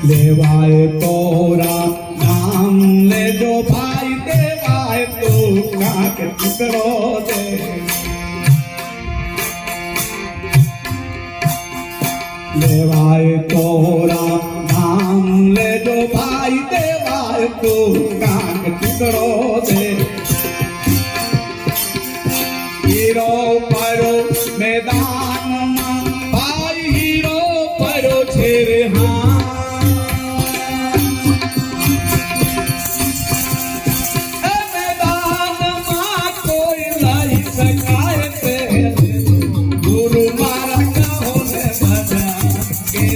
લેવાય તોરા નામ લેજો ભાઈ દેવાય તો કાંક ટુકડો દે લેવાય તોરા નામ લેજો ભાઈ દેવાય તો કાંક ટુકડો દે હીરો પરો મેદાનમાં ભાઈ હીરો પરો છે રે હા મેદાનમાં કોઈ લઈ શકાય તે ગુરુ મારા કહો ને બધા કે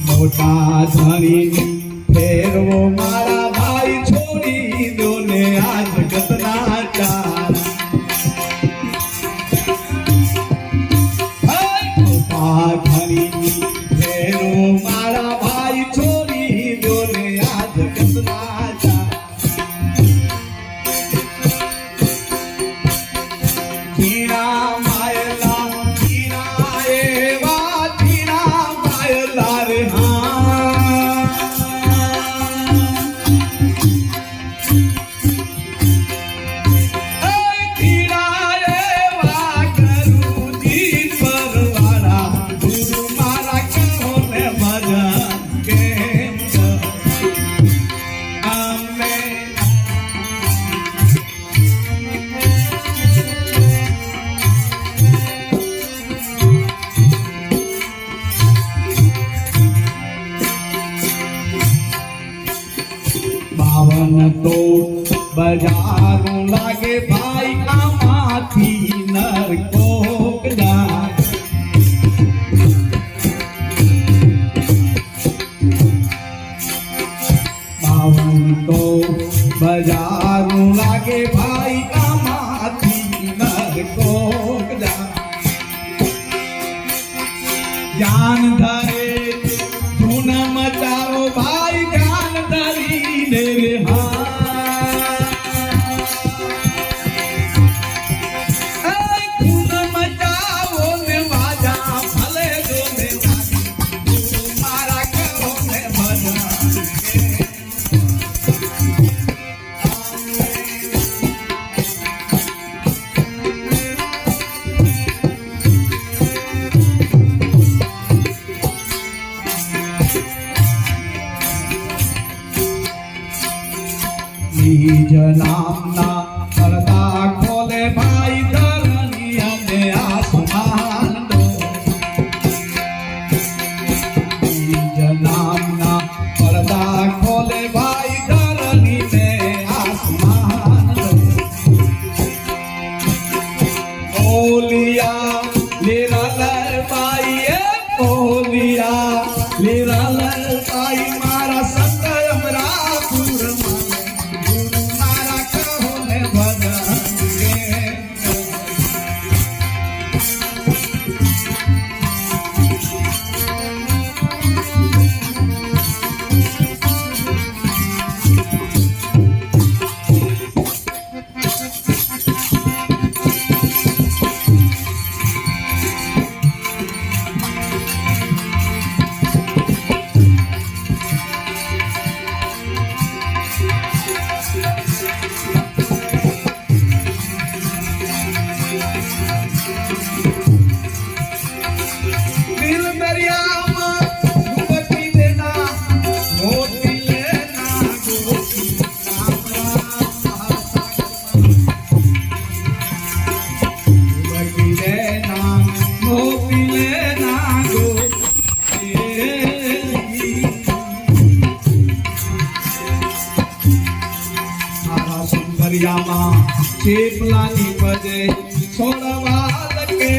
મોટા ધણી ફેરવો મારા ભાઈ છોડી દો ને આ જગતના ચાર મોટા ધણી ફેરવો મારા ભાઈ છોડી દો ને આ જગતના ચાર જીણા માયલા જીણા એવા જીણા માયલા રે બાવન તો બજારું લાગે ભાઈ આમાંથી નરકો જાય બાવન તો બજારું લાગે ભાઈ આમાંથી નરકો જાય જાન ધરે ધૂન મચાવો ભાઈ જાન ધરી રે હા ધૂન મચાવો ને વાજા ભલે જો ને મારા કહો ને ભજન બીજ નામના પડદા ખોલે ભાઈ ધરણી અને આસમાન દો બીજ નામના પડદા ખોલે ભાઈ ધરણી ને આસમાન દો બોલિયા લીરાલર ભાઈ એ બોલિયા લીરાલર ભાઈ મારા સતયમ રાપુરમાં ચેપલાની બજે છોડવા લગે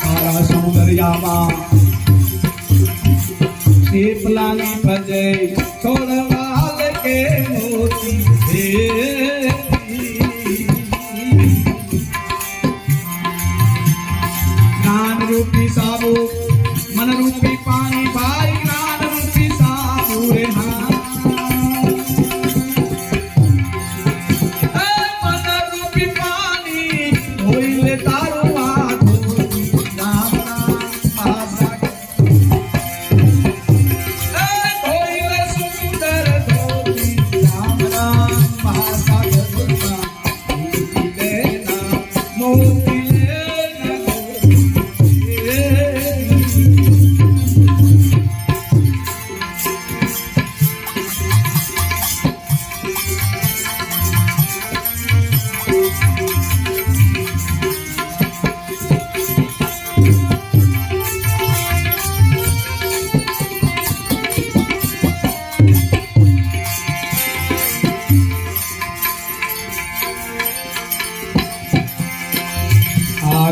મારા સૌંદર્યમાં ચેપલાની બજે છોડવા લગે મોતી મન રૂપી પાણી ભાઈ જ્ઞાન રૂપી સાબુ રે હા મન રૂપી પાણી ધોઈ લે તારું હાથ રામ રામ આશા ધોઈ લે સુંદર ધોતી રામ રામ આશા મોતી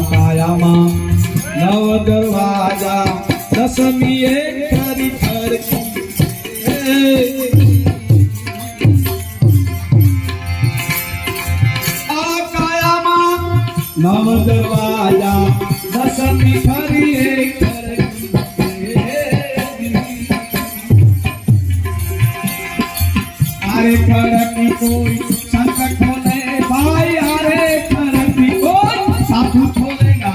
કાયામાં નવ દરવાજા દસમી એક ખરી ખરકી આ કાયામાં નવ દરવાજા દસમી ખરી એક ખરકી આરે ખરકી કોઈ સંકટ ખોલે ભાઈ આરે ખરકી કોઈ साधु छोड़ेगा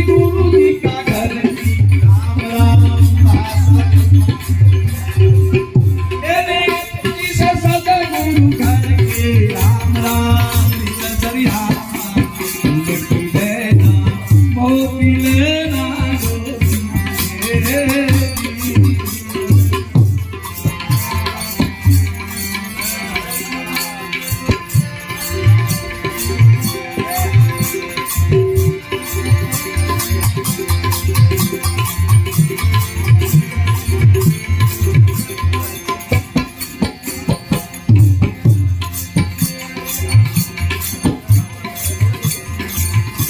गुरु जी का घर राम राम जिसे सदगुरु घर के राम राम दरिया लेना मोती लेना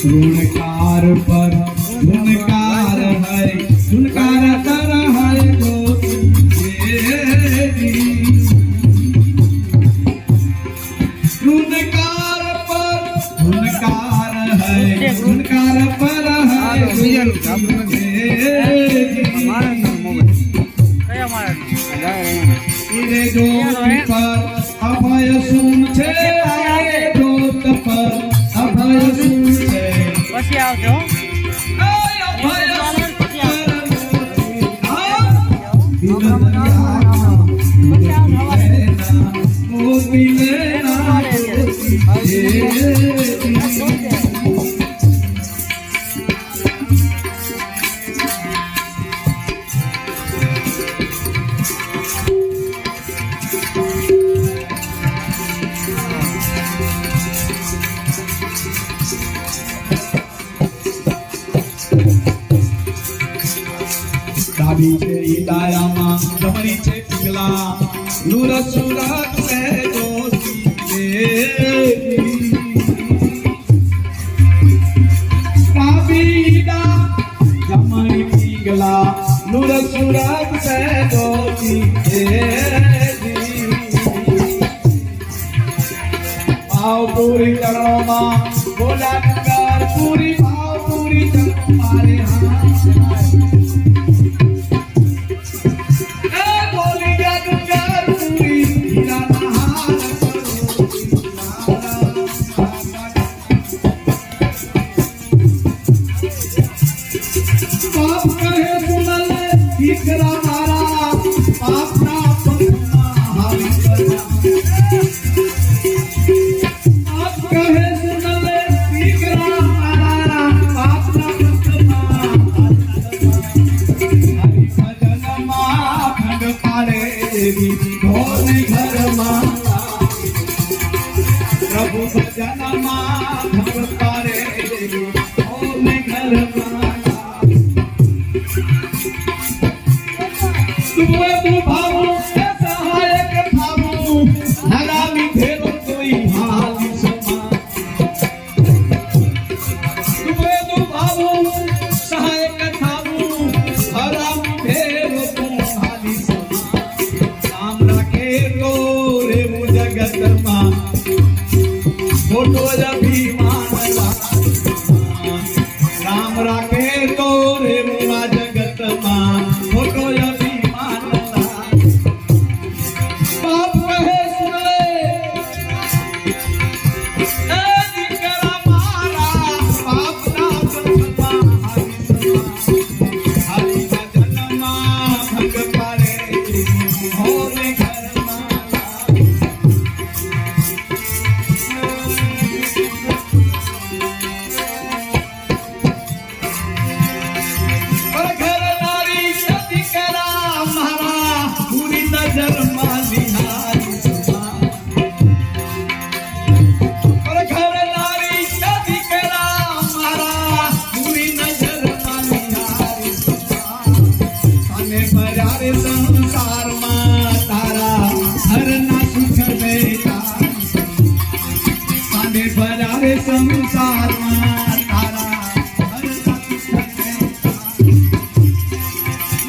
ऋणकार पर ऋणकार है ऋणकार कर है ऋणकार पर ऋणकार है ऋणकार पर है जो पर अभय सुन छे जोत पर अभय सुन छे પછી આવજો ડાબી છે ઈદાયામાં જમણી છે પિંગલા નુર સુરત સે જોતી ડાબી ઈદા જમણી પિંગલા નુર સુરત સે જોતી ભાવ પૂરી ચરણોમાં બોલા નગર પૂરી ભાવ પૂરી ચરણો મારે હા प्रभु भजन भगवारे घर तू भावो सहायक भावो हरामी भेरो कोई भाली समा तू भावो सहायक भावो हरामी भेरो कोई भाली समा नाम रखे लो रे जगत मा फोटो अभिमान राम राम રાખે તો રે આ જગતમાં મોટો અભિમાન બાપ કહે સુને એ દીકરા મારા બાપના પંથમાં હરિના જન્મમાં ભંગ પાડે હોને ઘરમાં સંસારમાં તારા હરના સુખ બેટા સામે ભરારે સંસારમાં તારા હરના સુખ બેટા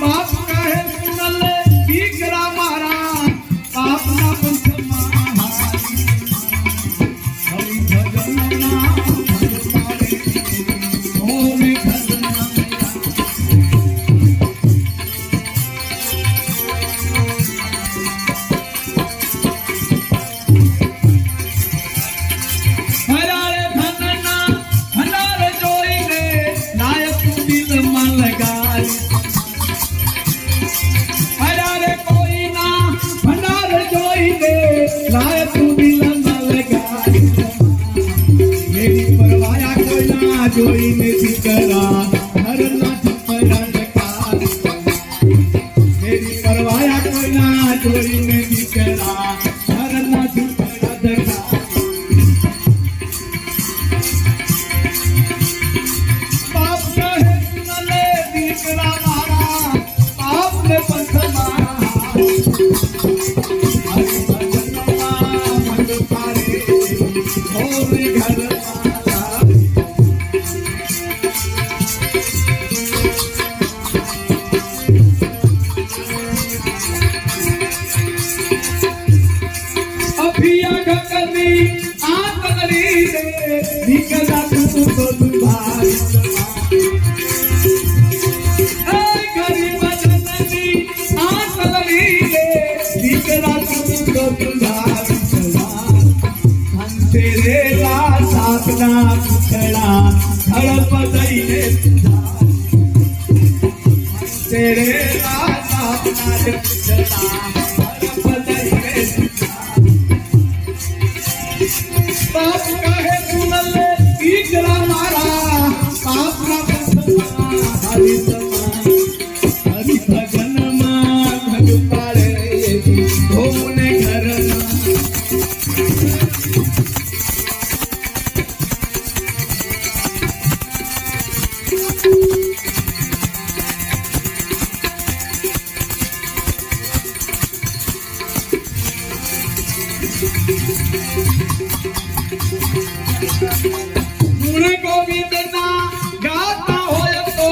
બાપ કહે સુનલે દીકરા મારા બાપના પંથમાં હરિ ભજનના ભજવારે ઓમે ભજના लाया तू दिलमा लगाई मेरी परवाया कोई ना जोई ने दिकरा हरना छपरा लगा मेरी परवाया कोई ना जोई ने दिकरा हरना छपरा लगा बाप कहे सुनले दिकरा मारा बाप ने पंथमा निकला तू तो दुभाई गरीब जननी आंचली रे निकला तू तो दुभाई तेरे ला सापना पुतला धड़प दई रे तेरे ला सापना पुतला धड़प दई रे बाप कहे सुनले દીકરા મારા બાપના પંથમાં હરિ ભજનમાં ભગ પાડે ધોને ઘરમાં ગુણ ગોવિંદના ગાતા હોય તો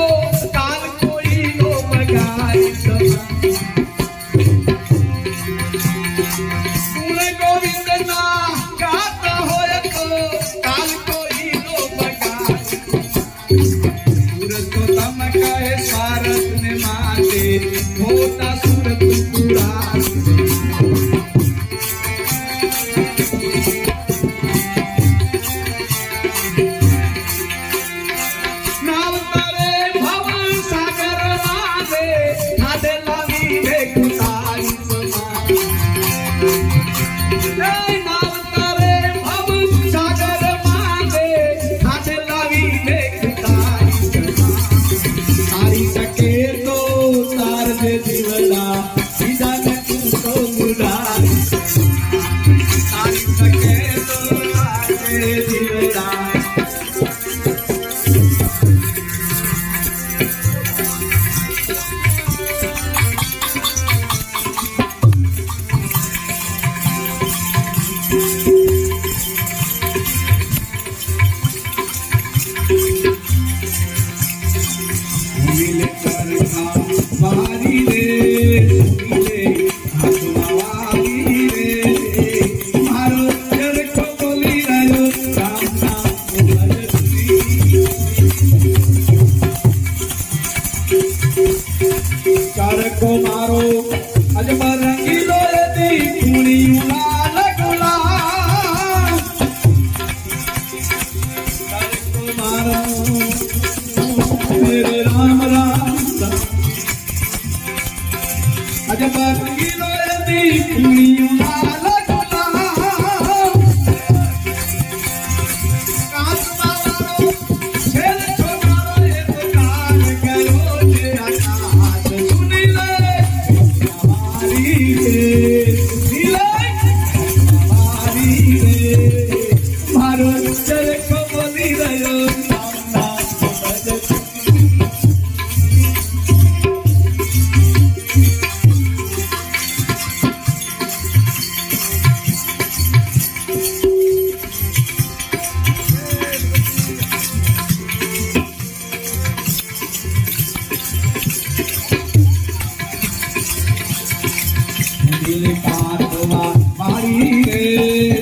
કાલ કોઈ નો બગાઈ ગુણ ગોવિંદના ગાતા હોય તો કાલ કોઈ નો બગાઈ સુરત તો તમ કહે સ્વાર્થ ને માટે મોટા સુરત પુરા રે રામ રામ અજબ કિલો દી પુણ્યું લાલ ગુલામ કાસમાનો છેલ છોકરો એ તો કાન ગયો છે આકાશ સુની લે મારી રે મારી રે મારો ચરખો બોલી રહ્યો મારી રે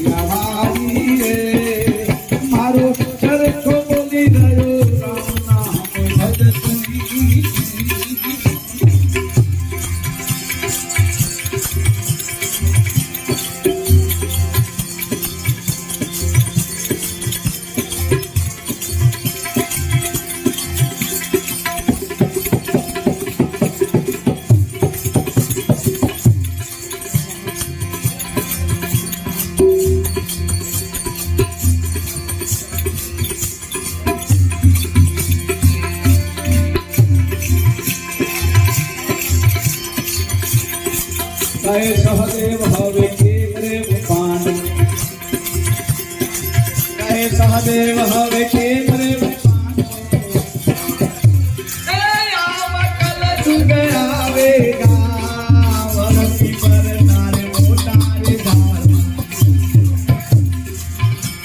મારી રે મારો ચરખો બોલી રહ્યો રામ નામ ભજતી કહે સહદેવ હવે કેમ રે પાન કહે સહદેવ હવે કેમ રે પાન એ આવકલ જુગ આવેગા વરસી પર નારે મોટા રે ધાર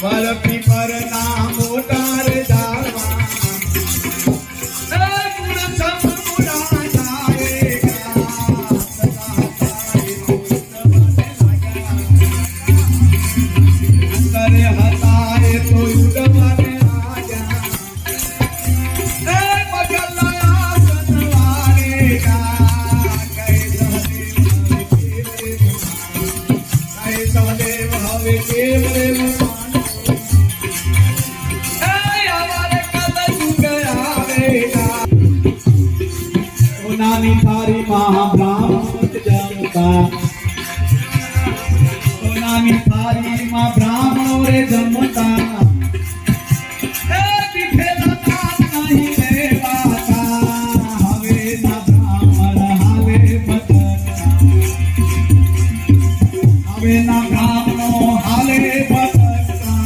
વરસી પર ના મોટા રે ધારવા નાની થારી મહાબ્રાહ્મણ જમતા નાની થારી માં બ્રાહ્મણો રે જમતા એ દીઠેલા કામ નહીં લેવાતા હવે ના બ્રાહ્મણ હાલે બતતા હવે ના બ્રાહ્મણો હાલે બતતા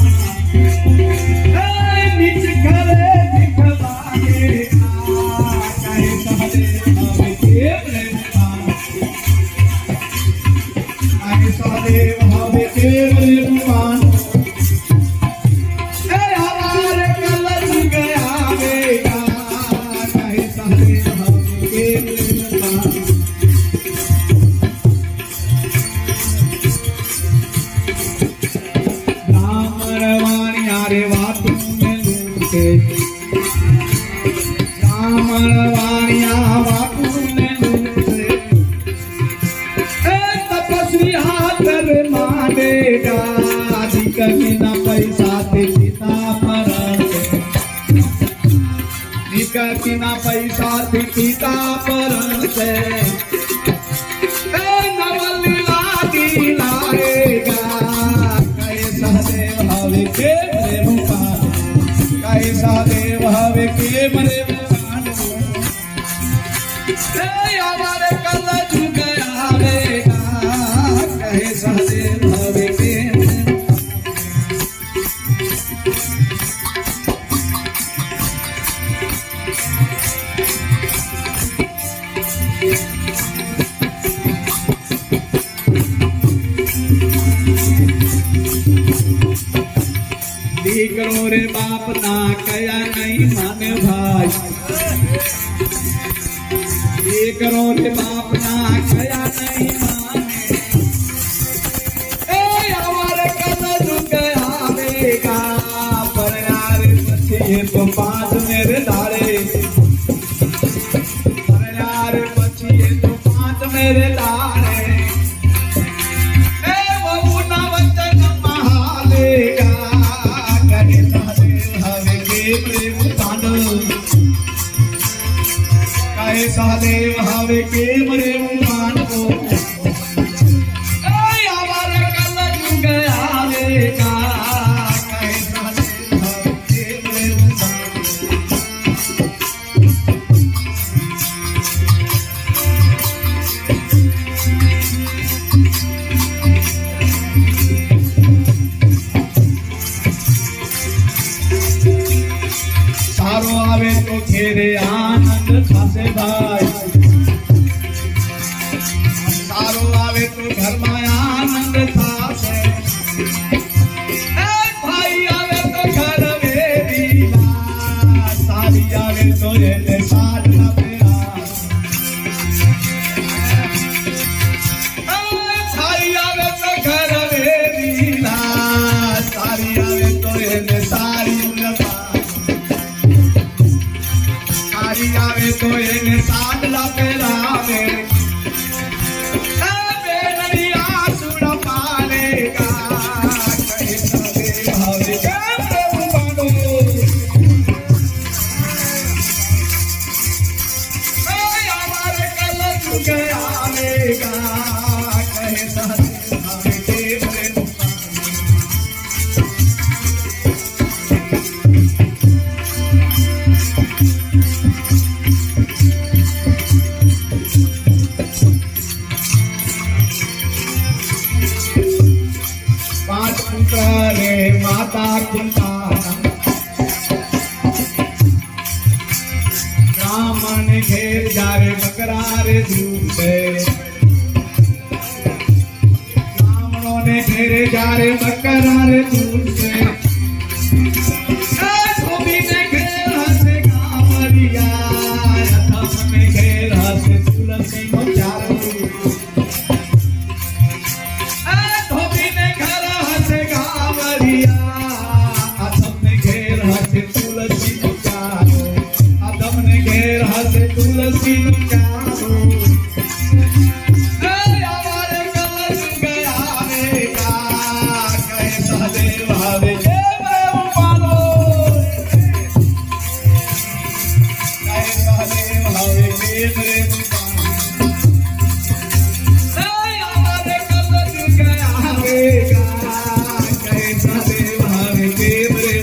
એ નીચ કરે દીખવાગે કહે સહદેવ હવે કેમ રે ભગવાન એ હમારે કલજ ગયા વેગા કહે સહદેવ હવે કેમ રે ભગવાન બ્રાહ્મણ વાણી આરે વાતું ને લૂટે બ્રાહ્મણ વાણી આ વાતું ને લૂટે मानेगा निकलना पैसा ते पिता पर निकलना पैसा ते पिता पर से नवलीला दिलाएगा कैसा देव हवे के रे मुकान कैसा देव हवे के रे मुकान हमारे कल झुक आवेगा कैसा देव हवे के દીકરો રે બાપ ના કયા નહીં માને ભાઈ દીકરો રે બાપ ના કયા નહીં માને એ અમારે કદ ગયા આવેગા પર યાર પછી તો પાંચ મેરે દાડે પર યાર પછી તો પાંચ મેરે દાડે कैसा देव हवे के કહે સહદેવ હવે કેમ રે હું માનવો આવા રે કલયુગ આવેગા કહે સહદેવ હવે કેમ રે હું માનવો સારો આવે તો ઘેરે આનંદ થશે ભાઈ સારો આવે તો ઘરમાં આનંદ થશે ભાઈ આવે તો ઘર વેરી સારી આવે તો એને સાર સારી આવે તો ઘર વેરી સારી આવે તો એને સારી આવે તો એને સાડલા પહેરાવે બેનડિયા સુડ પાલેગા કહે સહદેવ હવે કેમ રે હું માનો અમારે કલયુગ આવેગા કહે સહદેવ હવે કેમ રે હું પાંચ પુત્ર રે માતા કુંતાના બ્રાહ્મણ ઘેર જારે બકરા રે દૂધે બ્રાહ્મણો ને ઘેરે જારે બકરા રે દૂધે ધોબી ને ઘેર હશે કામરિયા રથમ ને ઘેર હશે તુલસી નો ચારો તુલસી નું ચારો અમારે કલયુગ આવેગા કહે સહદેવ હવે કેમ રે હું માનો કહે સહદેવ હવે કેમ રે હું માનો અમારે કલયુગ આવેગા કહે સહદેવ હવે કેમ રે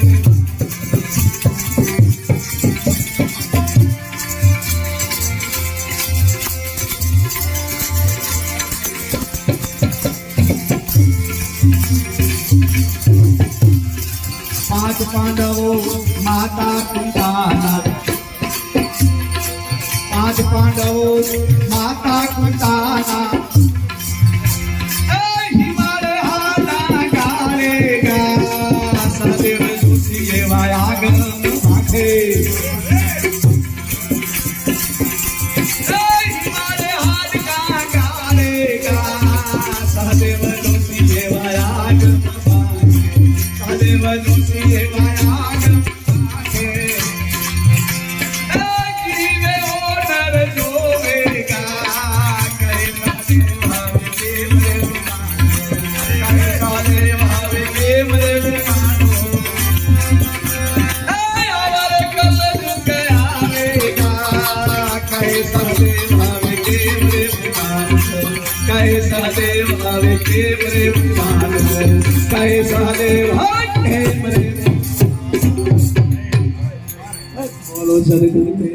પાંચ પાંડવો માતા કુંતાના પાંચ પાંડવો માતા કુંતાના હિમાલય હાના ગાળેગા સહદેવ જોશી એવા આગમ માથે હિમાલય હાના ગાળેગા સહદેવ જોશી એવા આગમ સહદેવ જોશી એવા આગમ જીવે ઓનર જોવેગા કહે સહદેવ હવે કેમ રે કહે સહદેવ હવે કેમ રે માનો અમારે કલયુગ આવેગા કહે સહદેવ હવે કેમ રે માનો કહે સહદેવ હવે કેમ રે માનો કહે સહદેવ હવે કેમ રે બોલો સદગુરુદેવ